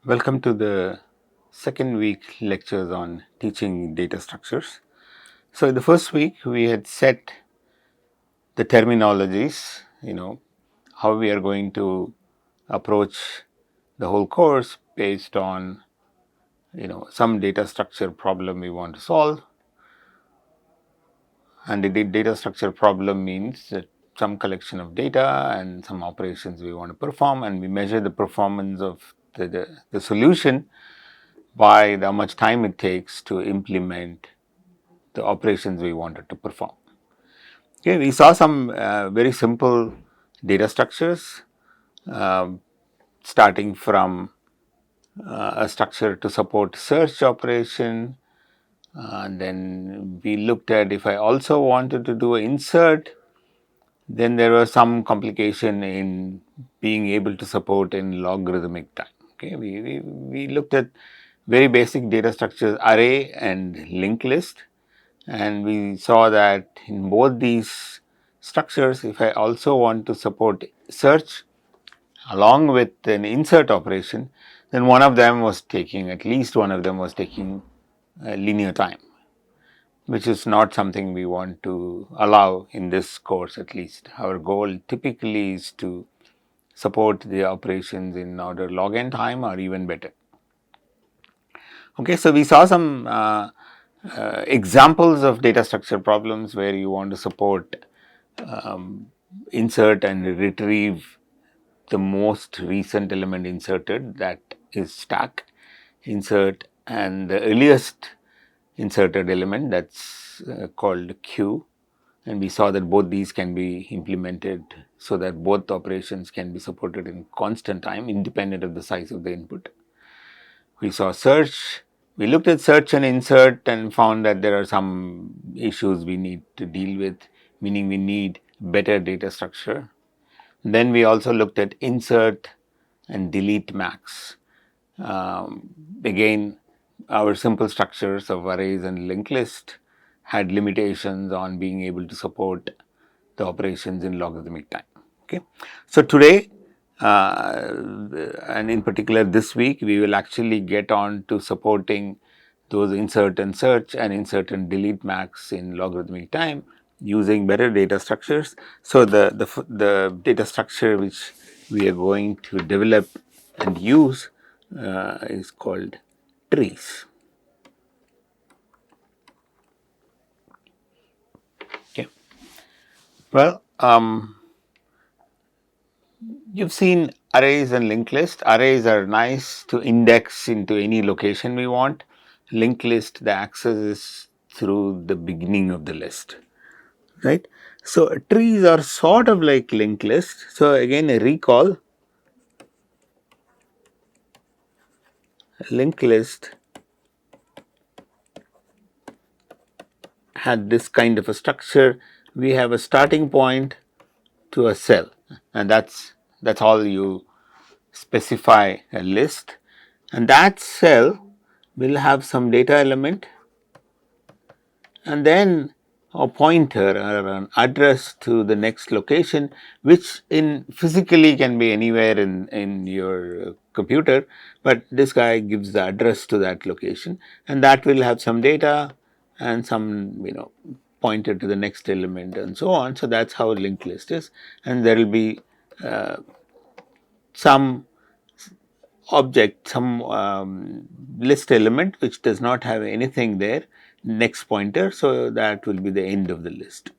Welcome to the second week lectures on teaching data structures. So, in the first week, we had set the terminologies, how we are going to approach the whole course based on, some data structure problem we want to solve. And the data structure problem means that some collection of data and some operations we want to perform, and we measure the performance of the solution by how much time it takes to implement the operations we wanted to perform. Okay, we saw some very simple data structures, um, starting from a structure to support search operation. And then we looked at if I also wanted to do an insert, then there was some complication in being able to support in logarithmic time. Okay, we looked at very basic data structures, array and linked list. And we saw that in both these structures, if I also want to support search along with an insert operation, then one of them was taking, at least one of them was taking linear time, which is not something we want to allow in this course. At least our goal typically is to support the operations in order log n time or even better. Okay, so we saw some examples of data structure problems where you want to support insert and retrieve the most recent element inserted, that is stack, insert, and the earliest inserted element, that's called queue. And we saw that both these can be implemented so that both operations can be supported in constant time independent of the size of the input. We saw search. We looked at search and insert and found that there are some issues we need to deal with, meaning we need better data structure. Then we also looked at insert and delete max. Again, our simple structures of arrays and linked list had limitations on being able to support the operations in logarithmic time. Okay. So, today and in particular this week, we will actually get on to supporting those insert and search and insert and delete max in logarithmic time using better data structures. So, the data structure which we are going to develop and use is called trees. Okay. Well, you've seen arrays and linked list. Arrays are nice to index into any location we want. Linked list, the access is through the beginning of the list, right? So, trees are sort of like linked list. So, again a recall, linked list had this kind of a structure. We have a starting point to a cell, and that's all you specify a list, and that cell will have some data element and then a pointer or an address to the next location, which in physically can be anywhere in your computer, but this guy gives the address to that location, and that will have some data and some pointer to the next element and so on. So, that is how a linked list is, and there will be some object, some list element which does not have anything there, next pointer. So, that will be the end of the list.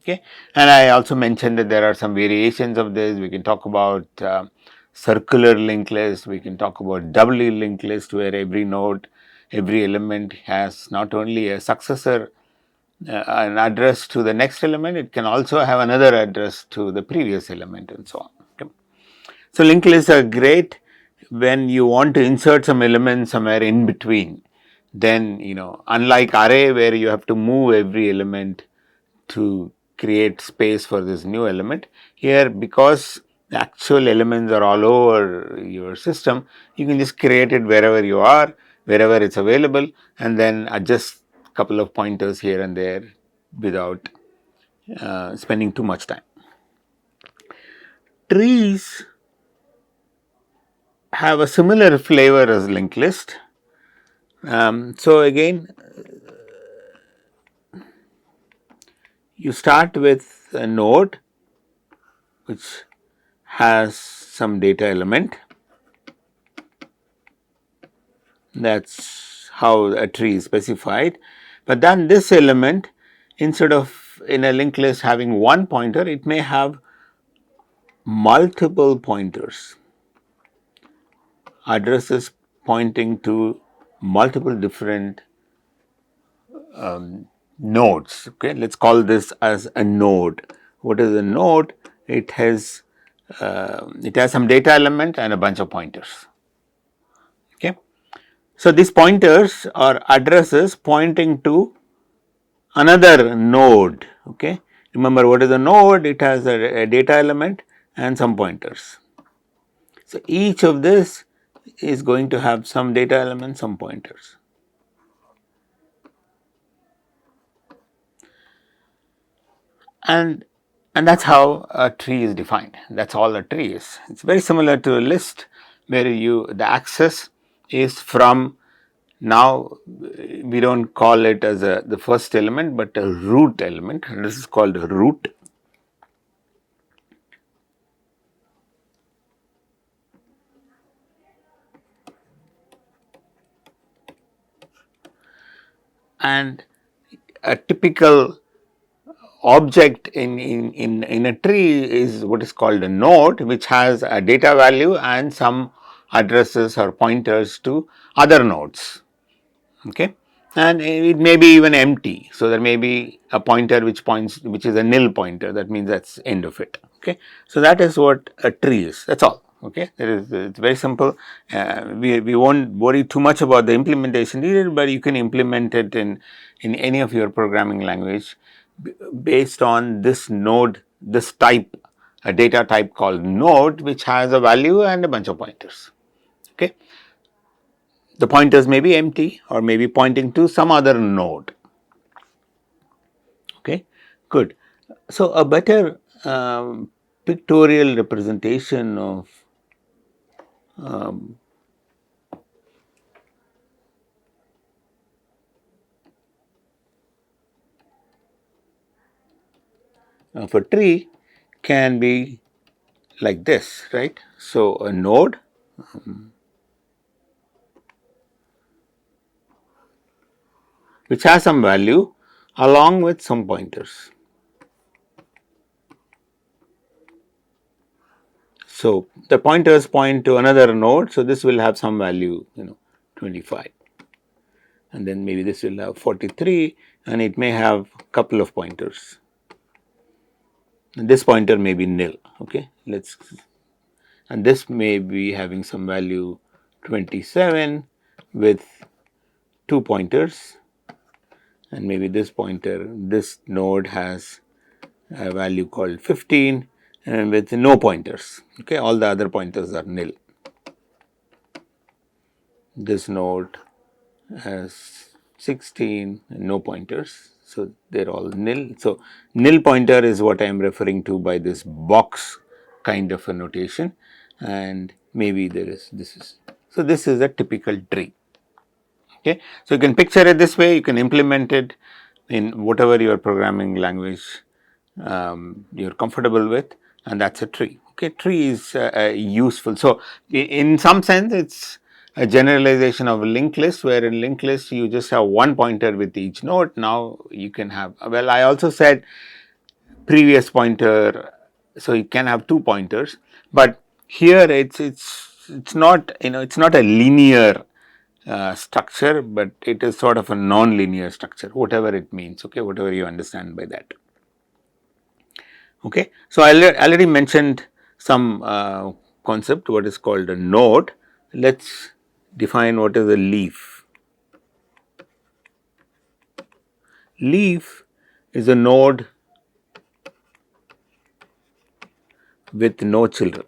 Okay. And I also mentioned that there are some variations of this. We can talk about circular linked list, we can talk about doubly linked list, where every node, every element has not only a successor, an address to the next element, it can also have another address to the previous element and so on. Okay. So, linked lists are great when you want to insert some element somewhere in between. Then unlike array where you have to move every element to create space for this new element, here because the actual elements are all over your system, you can just create it wherever you are, wherever it's available, and then adjust a couple of pointers here and there without spending too much time. Trees have a similar flavor as linked list. So again, you start with a node which has some data element. That's how a tree is specified, but then this element, instead of in a linked list having one pointer, it may have multiple pointers, addresses pointing to multiple different nodes. Okay, let's call this as a node. What is a node? It has some data element and a bunch of pointers. Okay, so these pointers are addresses pointing to another node. Okay, remember what is a node? It has a data element and some pointers. So each of this is going to have some data element, some pointers. And that's how a tree is defined. That's all a tree is. It's very similar to a list where the access is from, now we don't call it as the first element, but a root element. This is called a root. And a typical object in a tree is what is called a node, which has a data value and some addresses or pointers to other nodes. Okay, and it may be even empty. So there may be a pointer which is a nil pointer. That means that's end of it. Okay, so that is what a tree is. That's all. Okay, it's very simple. We won't worry too much about the implementation needed, but you can implement it in any of your programming language based on this node, this type, a data type called node, which has a value and a bunch of pointers. Okay, the pointers may be empty or may be pointing to some other node. Okay, good. So a better pictorial representation of of a tree can be like this, right? So a node which has some value along with some pointers. So the pointers point to another node, so this will have some value, 25, and then maybe this will have 43, and it may have a couple of pointers. And this pointer may be nil. Okay, and this may be having some value 27 with 2 pointers, and maybe this node has a value called 15 and with no pointers. Okay, all the other pointers are nil. This node has 16 and no pointers, so they're all nil. So nil pointer is what I am referring to by this box kind of a notation, and maybe this is. So this is a typical tree. Okay, so you can picture it this way. You can implement it in whatever your programming language you're comfortable with, and that's a tree. Okay, tree is useful. So in some sense, it's a generalization of a linked list, where in linked list you just have one pointer with each node. Now you can have, well, I also said previous pointer, so you can have 2 pointers, but here it's not, it's not a linear structure, but it is sort of a non-linear structure, whatever it means. Okay, whatever you understand by that. Okay, so I already mentioned some concept, what is called a node. Let's define what is a leaf. Leaf is a node with no children.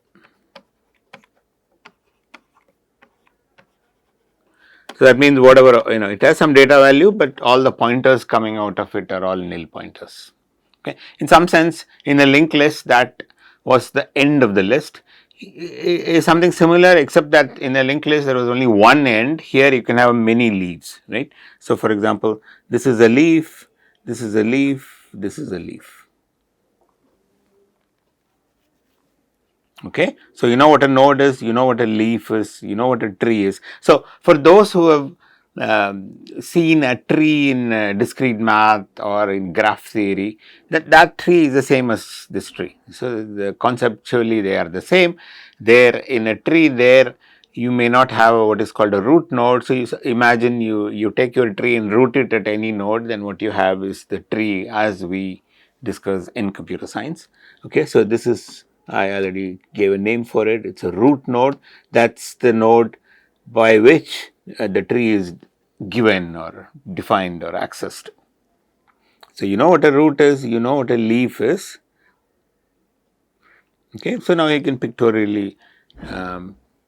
So that means whatever, it has some data value, but all the pointers coming out of it are all nil pointers. Okay. In some sense, in a linked list, that was the end of the list. is something similar, except that in a linked list there was only one end. Here you can have many leaves, right? So, for example, this is a leaf, this is a leaf, this is a leaf. Okay, so you know what a node is, you know what a leaf is, you know what a tree is. So, for those who have seen a tree in discrete math or in graph theory, that tree is the same as this tree. So, conceptually they are the same. There in a tree, there you may not have what is called a root node. So, you imagine you take your tree and root it at any node, then what you have is the tree as we discuss in computer science. Okay, so this is, I already gave a name for it. It's a root node. That's the node by which the tree is given or defined or accessed. So, you know what a root is, you know what a leaf is. Okay, so now you can pictorially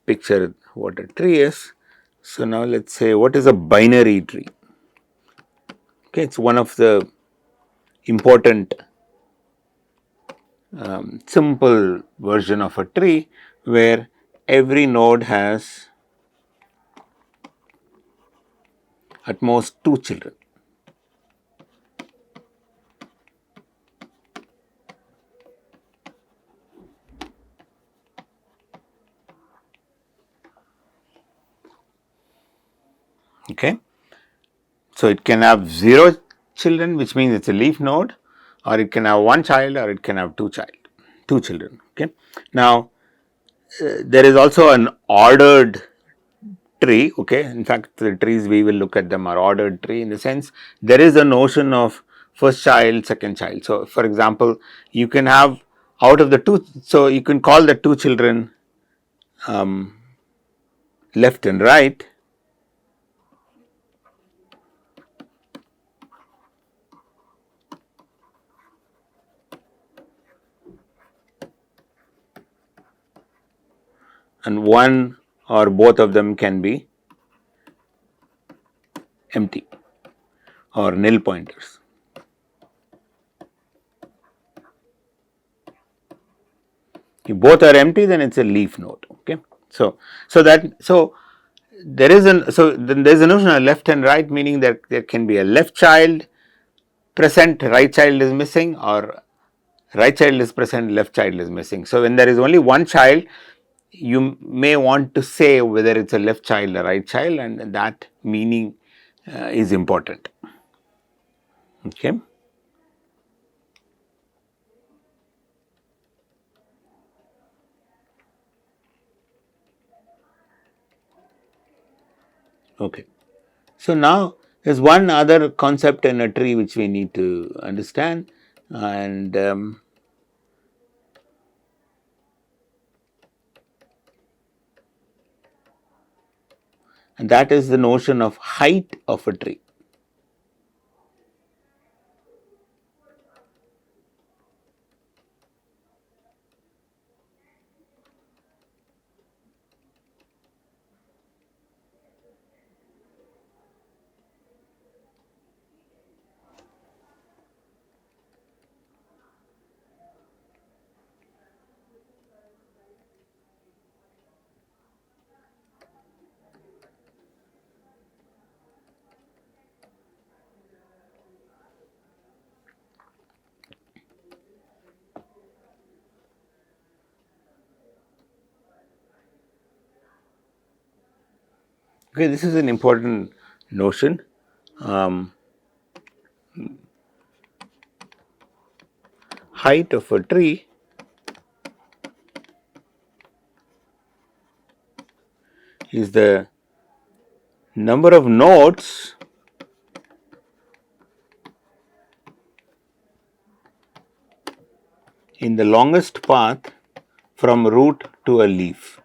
picture what a tree is. So, now let us say what is a binary tree. Okay, it's one of the important simple version of a tree where every node has at most two children. Okay. So, it can have 0 children, which means it is a leaf node, or it can have one child, or it can have two children. Okay. Now, there is also an ordered tree. Okay. In fact, the trees we will look at them are ordered tree in the sense there is a notion of first child, second child. So, for example, you can have out of the two, so you can call the two children left and right. And one or both of them can be empty or nil pointers. If both are empty, then it's a leaf node. Okay, so there is then there is a notion of left and right, meaning that there can be a left child present, right child is missing, or right child is present, left child is missing. So, when there is only one child, you may want to say whether it's a left child or right child, and that meaning is important. Okay. Okay. So, now there is one other concept in a tree which we need to understand, and that is the notion of height of a tree. Okay, this is an important notion. Height of a tree is the number of nodes in the longest path from root to a leaf.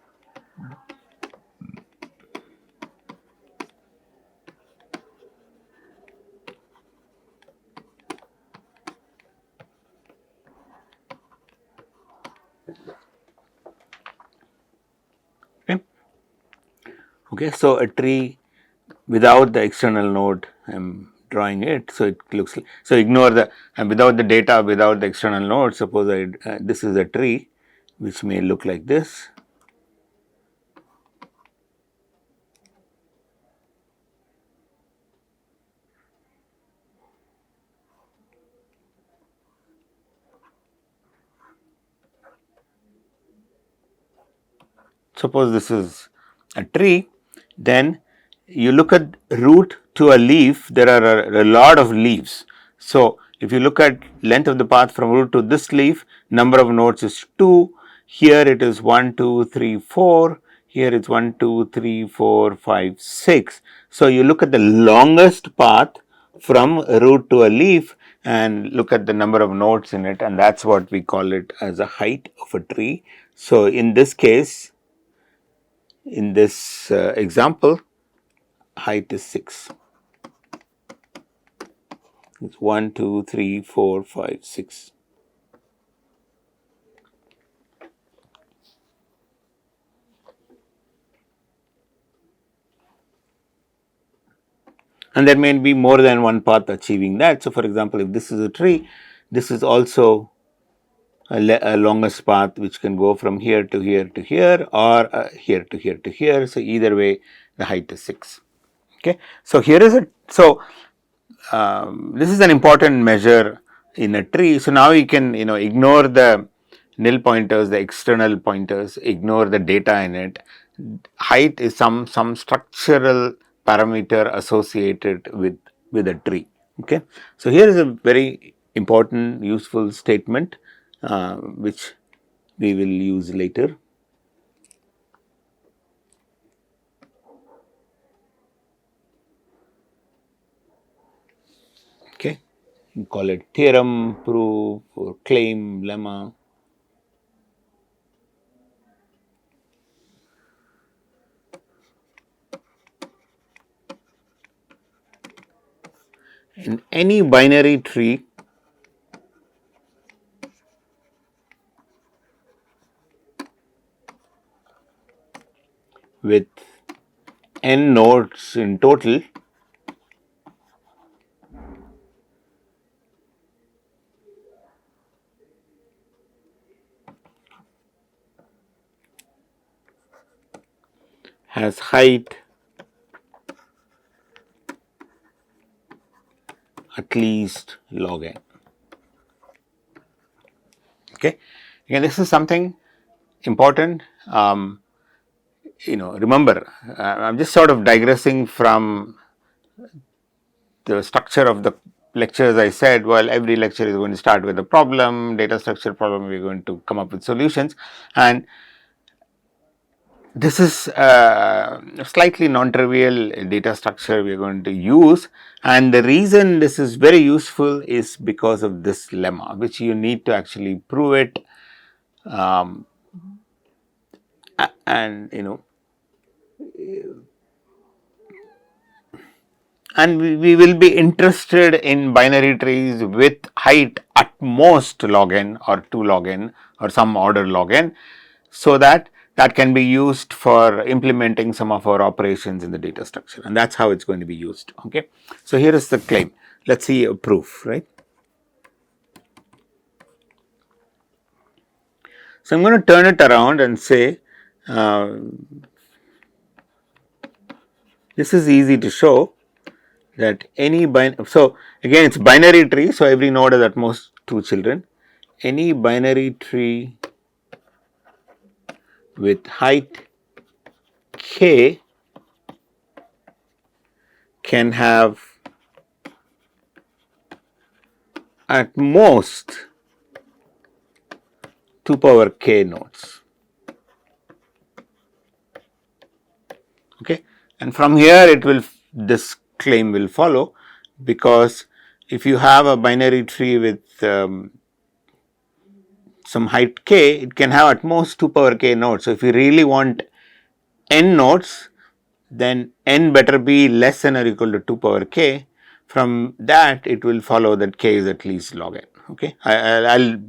Okay, so a tree without the external node, I am drawing it. So, it looks like, so ignore the without the data, without the external node. Suppose this is a tree which may look like this. suppose this is a tree, then you look at root to a leaf, there are a lot of leaves. So, if you look at length of the path from root to this leaf, number of nodes is 2, here it is 1, 2, 3, 4, here it's 1, 2, 3, 4, 5, 6. So, you look at the longest path from a root to a leaf and look at the number of nodes in it, and that's what we call it as a height of a tree. So, in this case, in this example, height is 6. It's 1, 2, 3, 4, 5, 6. And there may be more than one path achieving that. So, for example, if this is a tree, this is also a longest path which can go from here to here to here, or here to here to here. So, either way the height is 6. Okay. So, here is a, so this is an important measure in a tree. So, now you can ignore the nil pointers, the external pointers, ignore the data in it. Height is some structural parameter associated with a tree. Okay. So, here is a very important useful statement which we will use later. Okay. You call it theorem, proof, or claim, lemma. In any binary tree, with n nodes in total, has height at least log n. Okay. Again, this is something important. Remember, I'm just sort of digressing from the structure of the lectures. I said, well, every lecture is going to start with a problem, data structure problem, we're going to come up with solutions, and this is a slightly non-trivial data structure we are going to use, and the reason this is very useful is because of this lemma, which you need to actually prove it, and and we will be interested in binary trees with height at most log n or 2 log n or some order log n, so that can be used for implementing some of our operations in the data structure, and that's how it's going to be used. Okay. So, here is the claim. Let's see a proof, right. So, I'm going to turn it around and say this is easy to show that any so again it's binary tree, so every node has at most 2 children. Any binary tree with height k can have at most 2 power k nodes. Okay. And from here it will, this claim will follow, because if you have a binary tree with some height k, it can have at most 2 power k nodes. So, if you really want n nodes, then n better be less than or equal to 2 power k. From that it will follow that k is at least log n. Okay. I'll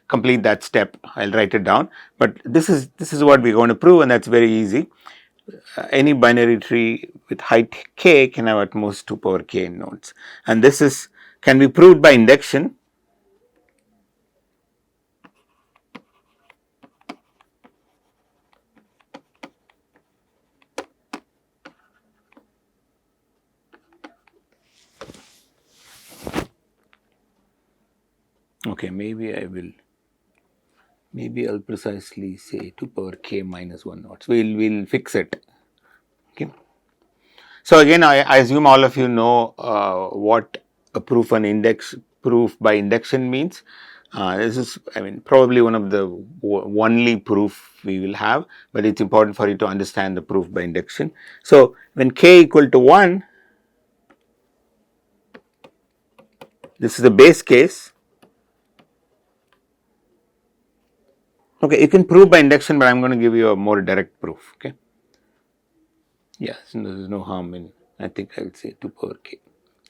complete that step, I'll write it down, but this is what we're going to prove, and that's very easy. Any binary tree with height k can have at most 2 power k nodes, and this is can be proved by induction. Okay, maybe I will maybe I'll precisely say 2 power k minus 1 nodes. We'll fix it. Okay. So again, I assume all of you know what a proof by induction means. This is, I mean, probably one of the only proof we will have, but it's important for you to understand the proof by induction. So when k equal to 1, this is the base case. Okay, you can prove by induction, but I'm going to give you a more direct proof. Okay. Yes, there is no harm in, I think I will say 2 power k.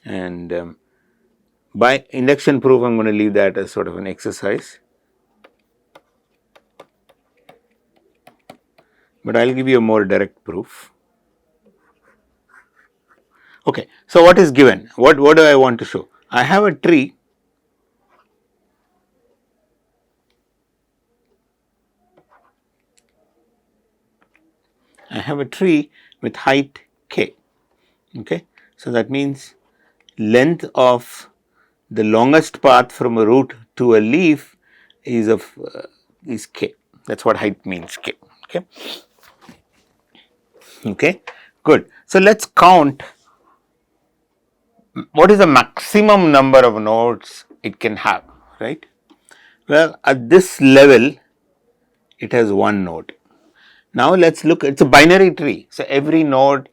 And by induction proof, I'm going to leave that as sort of an exercise. But I will give you a more direct proof. Okay, so what is given? What do I want to show? I have a tree. I have a tree with height k. Okay, so that means length of the longest path from a root to a leaf is is k. That's what height means, k. Okay. Okay, good. So let's count what is the maximum number of nodes it can have, right? Well, at this level, it has one node. Now let's look, it's a binary tree. So every node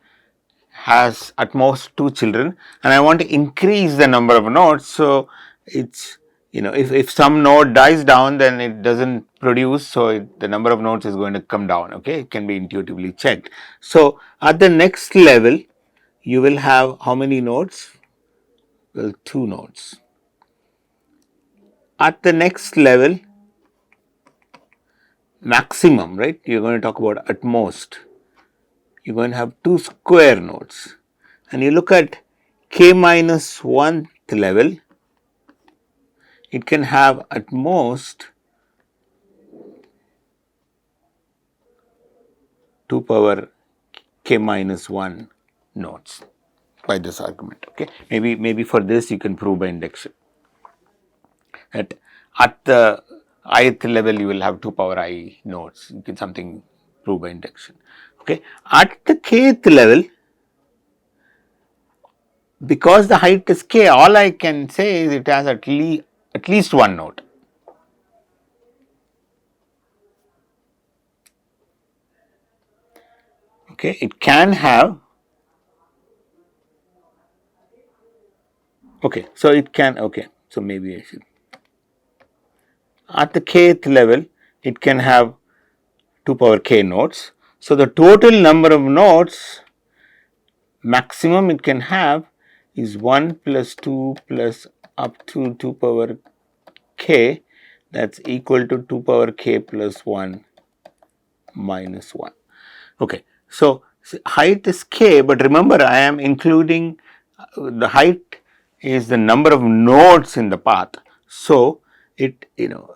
has at most 2 children, and I want to increase the number of nodes. So it's, you know, if some node dies down, then it doesn't produce, so the number of nodes is going to come down. Okay, it can be intuitively checked. So at the next level, you will have how many nodes? Well, 2 nodes. At the next level, maximum, right? You're going to talk about at most. You're going to have 2 square nodes. And you look at k minus 1th level, it can have at most 2 power k minus 1 nodes by this argument. Okay, maybe for this you can prove by induction that at the ith level you will have 2 power I nodes. You can something prove by induction. Okay, at the kth level, because the height is k, all I can say is it has at least one node. Okay, it can have. Okay, so it can. Okay, so maybe I should. At the kth level, it can have 2 power k nodes. So the total number of nodes maximum it can have is 1 plus 2 plus up to 2 power k, that's equal to 2 power k plus 1 minus 1. Okay, so height is k, but remember I am including the height is the number of nodes in the path. So it, you know,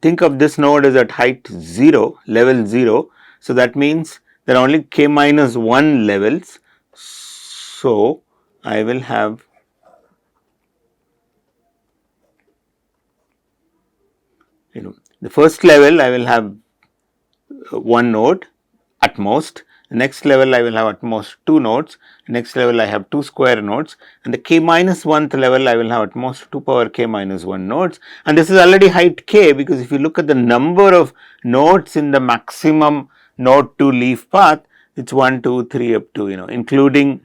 think of this node as at height 0, level 0. So that means there are only k minus 1 levels. So I will have the first level I will have one node at most. The next level I will have at most 2 nodes. Next level I have 2 square nodes, and the k minus 1th level I will have at most 2 power k minus 1 nodes, and this is already height k, because if you look at the number of nodes in the maximum node to leaf path, it's 1, 2, 3 up to, including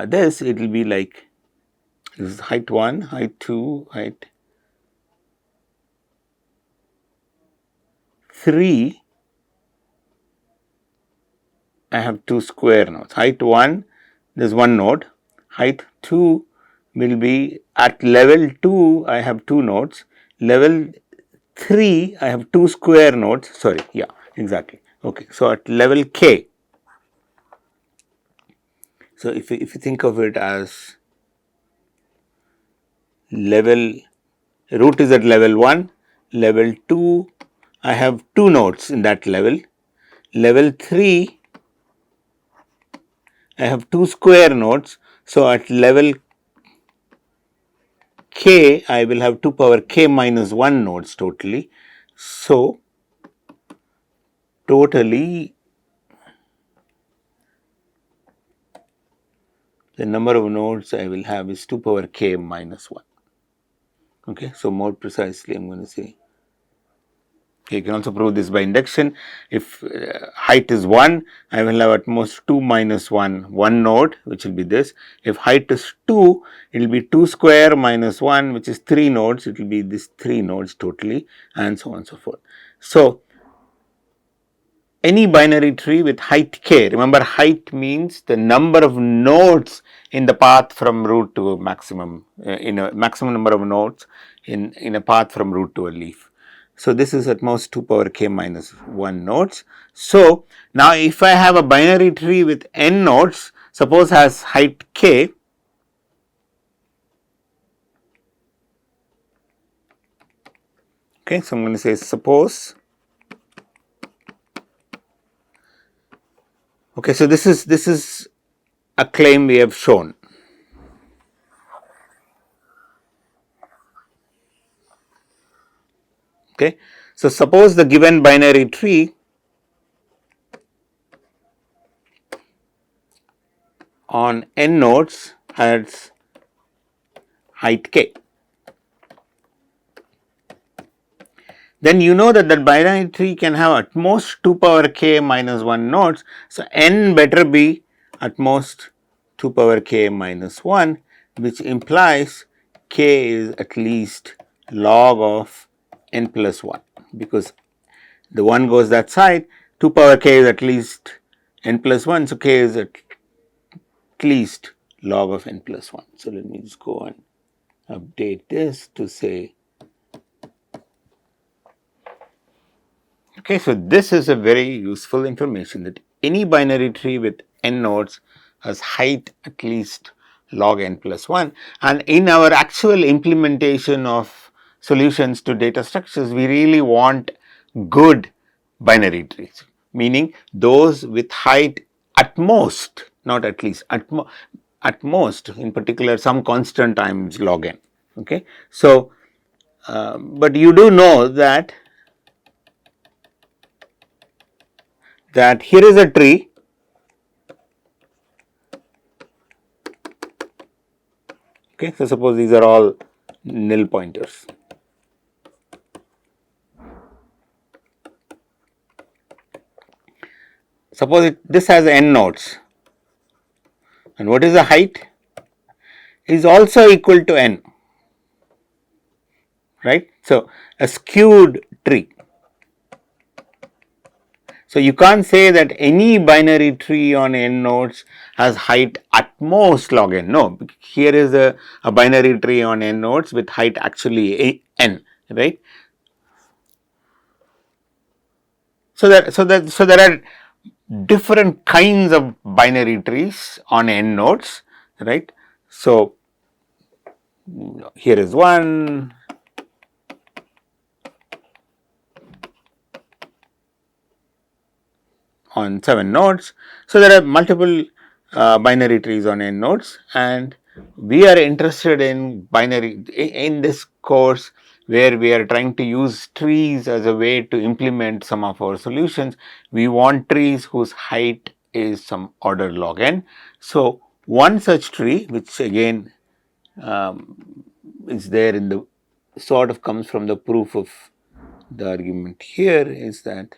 this, it will be like this is height 1, height 2, height 3. I have 2 square nodes. Height 1, there is 1 node. Height 2 will be at level 2, I have 2 nodes. Level 3, I have 2 square nodes. Sorry, yeah, exactly. Okay, so at level k. So if you think of it as level, root is at level 1, level 2, I have 2 nodes in that level. Level 3, I have 2 square nodes. So at level k, I will have 2 power k minus 1 nodes totally. So, totally the number of nodes I will have is 2 power k minus 1. Okay, so more precisely, I am going to say, you can also prove this by induction. If height is 1, I will have at most 2 minus 1 node, which will be this. If height is 2, it will be 2 square minus 1, which is 3 nodes, it will be this 3 nodes totally, and so on and so forth. So, any binary tree with height k, remember height means the number of nodes in the path from root to maximum, in a maximum number of nodes in a path from root to a leaf. So, this is at most 2 power k minus 1 nodes. So, now if I have a binary tree with n nodes, suppose has height k, okay, so I am going to say suppose, okay, so this is a claim we have shown. Okay. So, suppose the given binary tree on n nodes has height k. Then you know that that binary tree can have at most 2 power k minus 1 nodes. So, n better be at most 2 power k minus 1, which implies k is at least log of n plus 1, because the 1 goes that side, 2 power k is at least n plus 1. So, k is at least log of n plus 1. So, let me just go and update this to say, okay, so this is a very useful information that any binary tree with n nodes has height at least log n plus 1, and in our actual implementation of solutions to data structures, we really want good binary trees, meaning those with height at most, not at least, at most, in particular some constant times log n. Okay. So, but you do know that here is a tree, okay. So, suppose these are all nil pointers. Suppose this has n nodes, and what is the height? Is also equal to n, right. So, a skewed tree. So, you can't say that any binary tree on n nodes has height at most log n. No, here is a binary tree on n nodes with height actually n, right. So, there are different kinds of binary trees on n nodes, right. So, here is one, on 7 nodes. So, there are multiple binary trees on n nodes, and we are interested in binary in this course where we are trying to use trees as a way to implement some of our solutions. We want trees whose height is some order log n. So, one such tree, which again is there in the sort of comes from the proof of the argument here, is that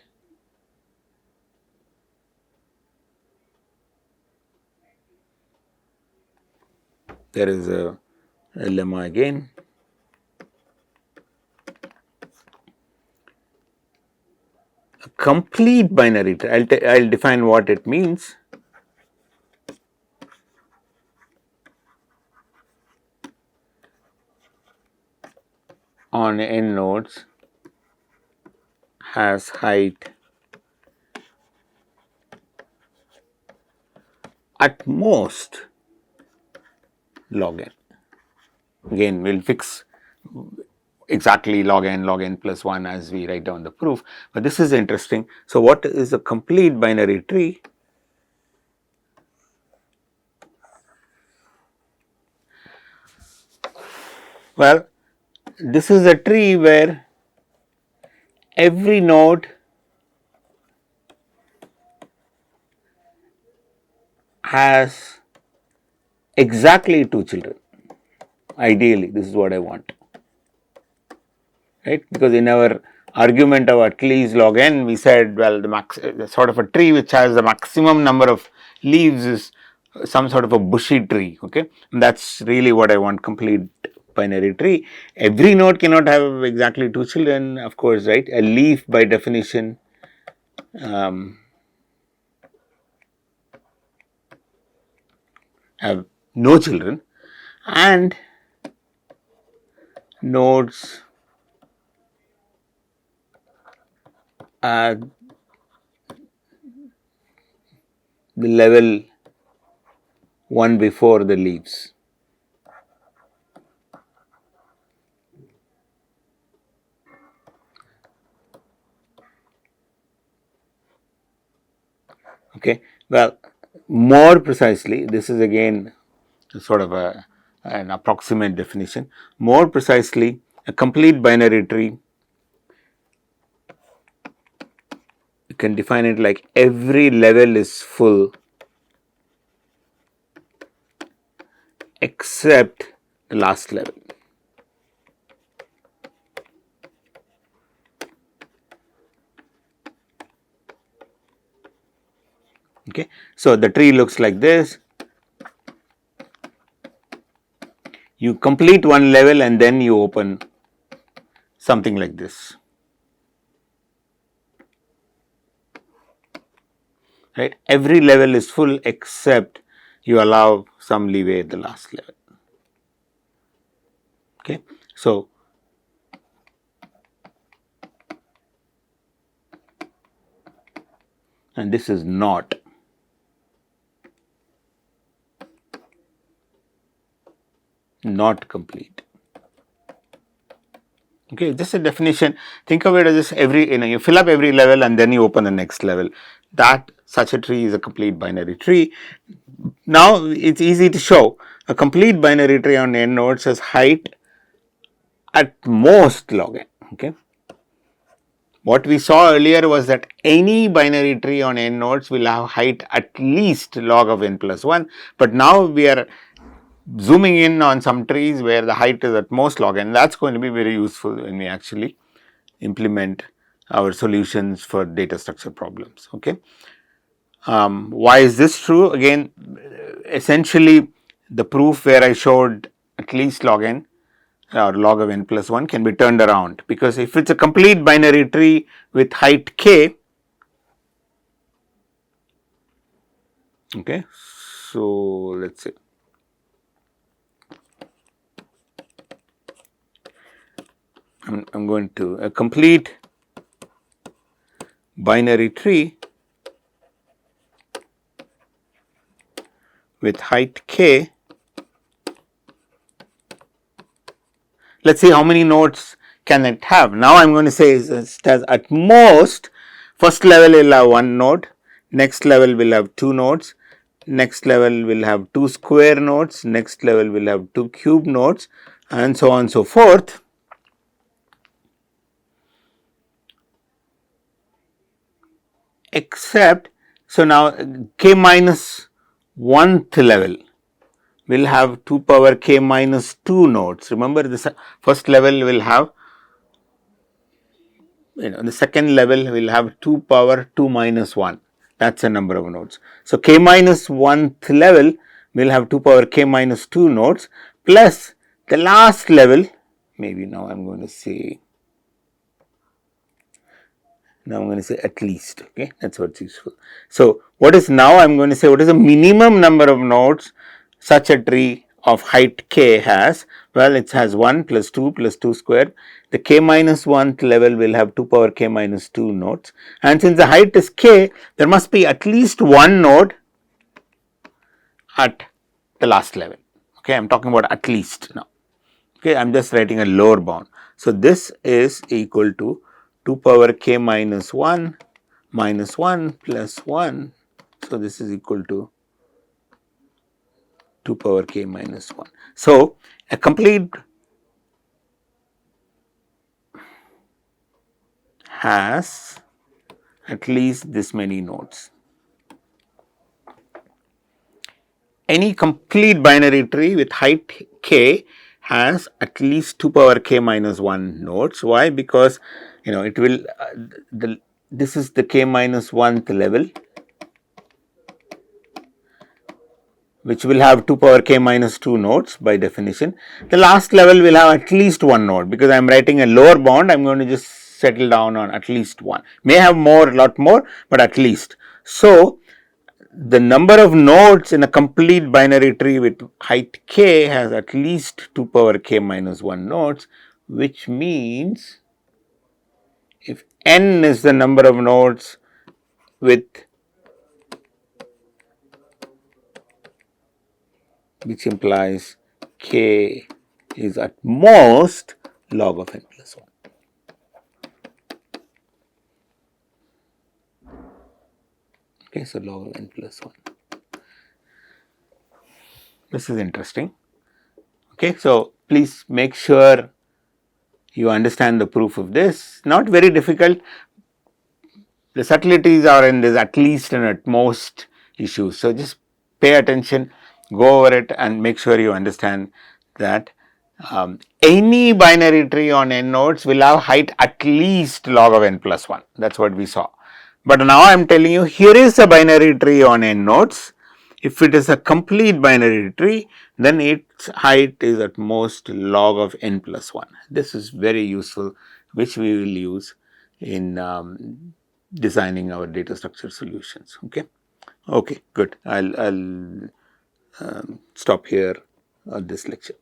there is a lemma again. A complete binary tree, I'll define what it means. On n nodes has height at most log n. Again, we will fix exactly log n plus 1 as we write down the proof, but this is interesting. So, what is a complete binary tree? Well, this is a tree where every node has exactly 2 children. Ideally, this is what I want, right? Because in our argument of at least log n, we said, well, the sort of a tree which has the maximum number of leaves is some sort of a bushy tree. Okay, and that's really what I want, complete binary tree. Every node cannot have exactly 2 children, of course, right? A leaf by definition have no children, and nodes at the level 1 before the leaves. Okay, well, more precisely, this is again sort of an approximate definition. More precisely, a complete binary tree, you can define it like every level is full except the last level. Okay, so the tree looks like this. You complete one level and then you open something like this, right? Every level is full except you allow some leeway at the last level. Okay, so and this is not complete. Okay, just a definition. Think of it as just you fill up every level and then you open the next level. That such a tree is a complete binary tree. Now it's easy to show a complete binary tree on n nodes has height at most log n. Okay. What we saw earlier was that any binary tree on n nodes will have height at least log of n plus 1, but now we are zooming in on some trees where the height is at most log n. That's going to be very useful when we actually implement our solutions for data structure problems. Okay. Why is this true? Again, essentially the proof where I showed at least log n or log of n plus 1 can be turned around, because if it's a complete binary tree with height k, okay, so let's say I'm going to a complete binary tree with height k. Let's see how many nodes can it have. Now I'm going to say it has at most, first level will have one node, next level will have two nodes, next level will have two square nodes, next level will have two cube nodes, and so on and so forth. Except, so now k minus 1th level will have 2 power k minus 2 nodes. Remember, this first level will have, the second level will have 2 power 2 minus 1. That's a number of nodes. So k minus 1th level will have 2 power k minus 2 nodes, plus the last level, maybe now I'm going to say, at least. Okay, that's what's useful. So what is now I'm going to say, what is the minimum number of nodes such a tree of height k has? Well, it has 1 plus 2 plus 2 square. The k minus 1th level will have 2 power k minus 2 nodes, and since the height is k, there must be at least one node at the last level. Okay, I'm talking about at least now. Okay, I'm just writing a lower bound. So this is equal to 2 power k minus 1 minus 1 plus 1. So this is equal to 2 power k minus 1. So a complete has at least this many nodes. Any complete binary tree with height k has at least 2 power k minus 1 nodes. Why? Because it will this is the k minus 1th level, which will have 2 power k minus 2 nodes by definition. The last level will have at least one node, because I am writing a lower bound, I am going to just settle down on at least one. May have more, lot more, but at least. So, the number of nodes in a complete binary tree with height k has at least 2 power k minus 1 nodes, which means if n is the number of nodes with which implies k is at most log of n plus 1. Okay, so log of n plus 1. This is interesting. Okay, so please make sure you understand the proof of this. Not very difficult. The subtleties are in this at least and at most issues. So just pay attention, go over it, and make sure you understand that any binary tree on n nodes will have height at least log of n plus 1. That is what we saw. But now I am telling you, here is a binary tree on n nodes. If it is a complete binary tree, then its height is at most log of n plus 1. This is very useful, which we will use in designing our data structure solutions. Okay, good. I'll stop here on this lecture.